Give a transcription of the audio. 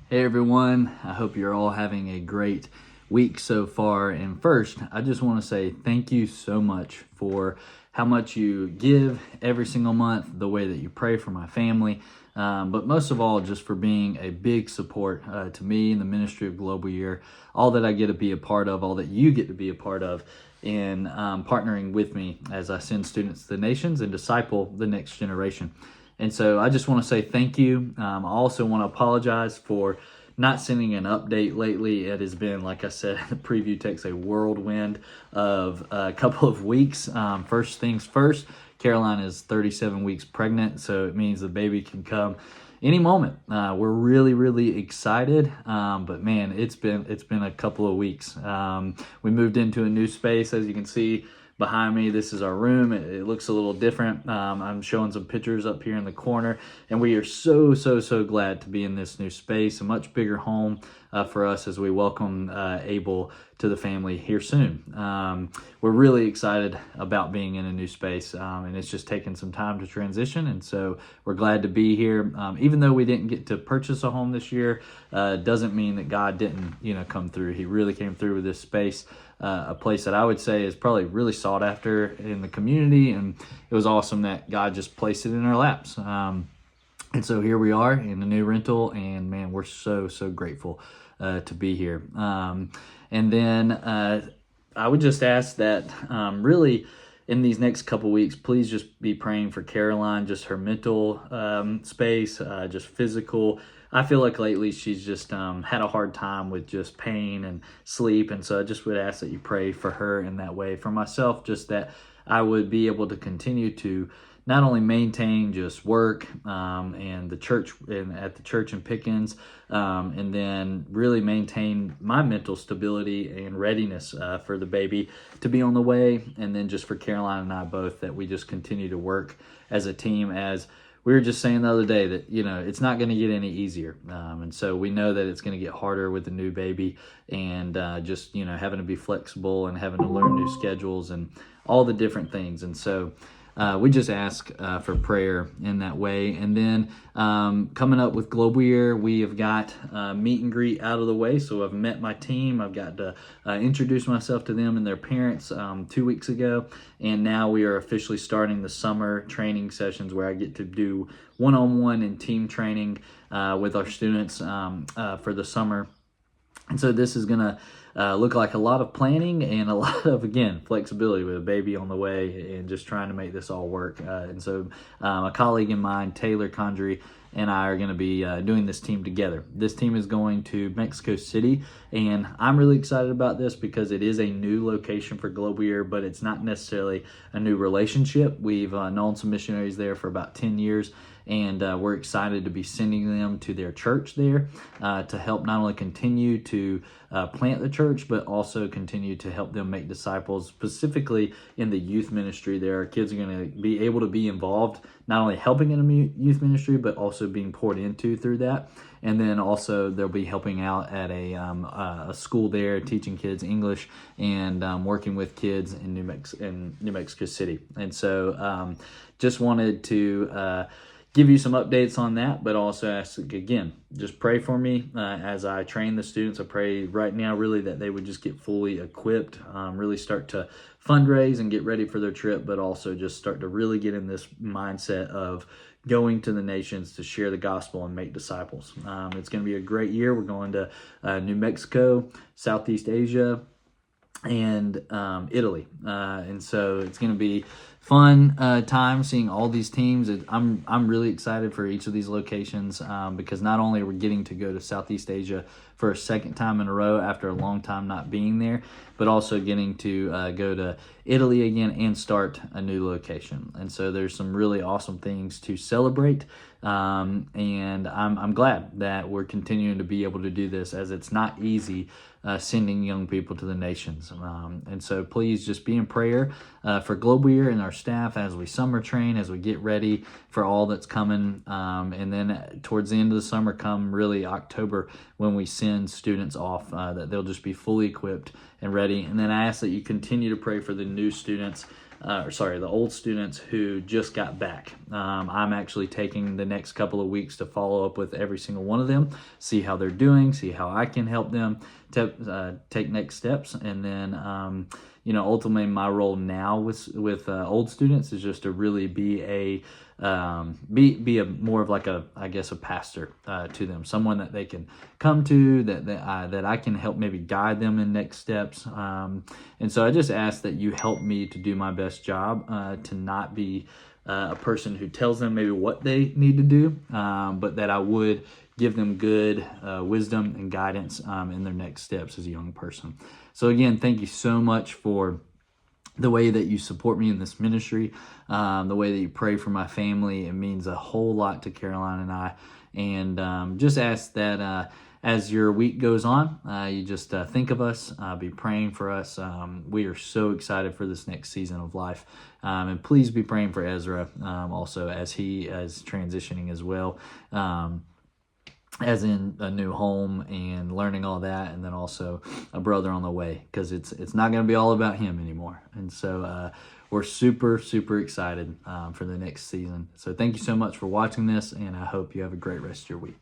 Hey everyone, I hope you're all having a great week so far. And first, I just want to say thank you so much for how much you give every single month, the way that you pray for my family, but most of all, just for being a big support to me in the ministry of Global Year, all that I get to be a part of, all that you get to be a part of in partnering with me as I send students to the nations and disciple the next generation. And so I just want to say thank you. I also want to apologize for not sending an update lately. It has been, like I said, the preview takes a whirlwind of a couple of weeks. First things first, Caroline is 37 weeks pregnant, so it means the baby can come any moment. We're really excited, but man, it's been a couple of weeks. We moved into a new space, as you can see behind me. This is our room. It looks a little different. I'm showing some pictures up here in the corner, and we are so glad to be in this new space, a much bigger home for us as we welcome Abel to the family here soon. We're really excited about being in a new space, and it's just taken some time to transition, and so we're glad to be here. Even though we didn't get to purchase a home this year, doesn't mean that God didn't, come through. He really came through with this space. A place that I would say is probably really sought after in the community, and it was awesome that God just placed it in our laps. And so here we are in the new rental, and man, we're so grateful to be here. And then I would just ask that really in these next couple weeks, please just be praying for Caroline, just her mental space, just physical. I feel like lately she's just had a hard time with just pain and sleep. And so I just would ask that you pray for her in that way. For myself, just that I would be able to continue to not only maintain just work and the church and at the church in Pickens, and then really maintain my mental stability and readiness for the baby to be on the way. And then just for Caroline and I both, that we just continue to work as a team. As we were just saying the other day that, it's not going to get any easier. And so we know that it's going to get harder with the new baby, and just, having to be flexible and having to learn new schedules and all the different things. And so we just ask for prayer in that way. And then coming up with Global Year, we have got meet and greet out of the way. So I've met my team. I've got to introduce myself to them and their parents 2 weeks ago. And now we are officially starting the summer training sessions where I get to do one-on-one and team training with our students for the summer. And so this is going to look like a lot of planning and a lot of, again, flexibility with a baby on the way and just trying to make this all work. And so a colleague of mine, Taylor Condry, and I are going to be doing this team together. This team is going to Mexico City, and I'm really excited about this because it is a new location for Global Year, but it's not necessarily a new relationship. We've known some missionaries there for about 10 years, and we're excited to be sending them to their church there to help not only continue to plant the church, but also continue to help them make disciples, specifically in the youth ministry there. Our kids are going to be able to be involved, not only helping in a youth ministry, but also being poured into through that. And then also they'll be helping out at a school there, teaching kids English and working with kids in New Mexico City. And so just wanted to give you some updates on that, but also ask, again, just pray for me as I train the students. I pray right now really that they would just get fully equipped, really start to fundraise and get ready for their trip, but also just start to really get in this mindset of going to the nations to share the gospel and make disciples. It's going to be a great year. We're going to New Mexico, Southeast Asia, and Italy. And so it's going to be fun time seeing all these teams. I'm really excited for each of these locations because not only are we getting to go to Southeast Asia for a second time in a row after a long time not being there, but also getting to go to Italy again and start a new location. And so there's some really awesome things to celebrate. And I'm glad that we're continuing to be able to do this, as it's not easy sending young people to the nations. And so please just be in prayer for Global Year and our staff as we summer train, as we get ready for all that's coming. And then towards the end of the summer, come really October, when we send students off, that they'll just be fully equipped and ready. And then I ask that you continue to pray for the new students the old students who just got back. I'm actually taking the next couple of weeks to follow up with every single one of them, see how they're doing, see how I can help them take next steps. And then, ultimately my role now with old students is just to really be a more of like a pastor to them, someone that they can come to, that I can help maybe guide them in next steps. And so I just ask that you help me to do my best job, to not be a person who tells them maybe what they need to do, but that I would give them good wisdom and guidance in their next steps as a young person. So again, thank you so much for the way that you support me in this ministry, the way that you pray for my family. It means a whole lot to Caroline and I. And just ask that as your week goes on, you just think of us, be praying for us. We are so excited for this next season of life. And please be praying for Ezra also as he is transitioning as well. As in a new home and learning all that, and then also a brother on the way, because it's not going to be all about him anymore. And so we're super, super excited for the next season. So thank you so much for watching this, and I hope you have a great rest of your week.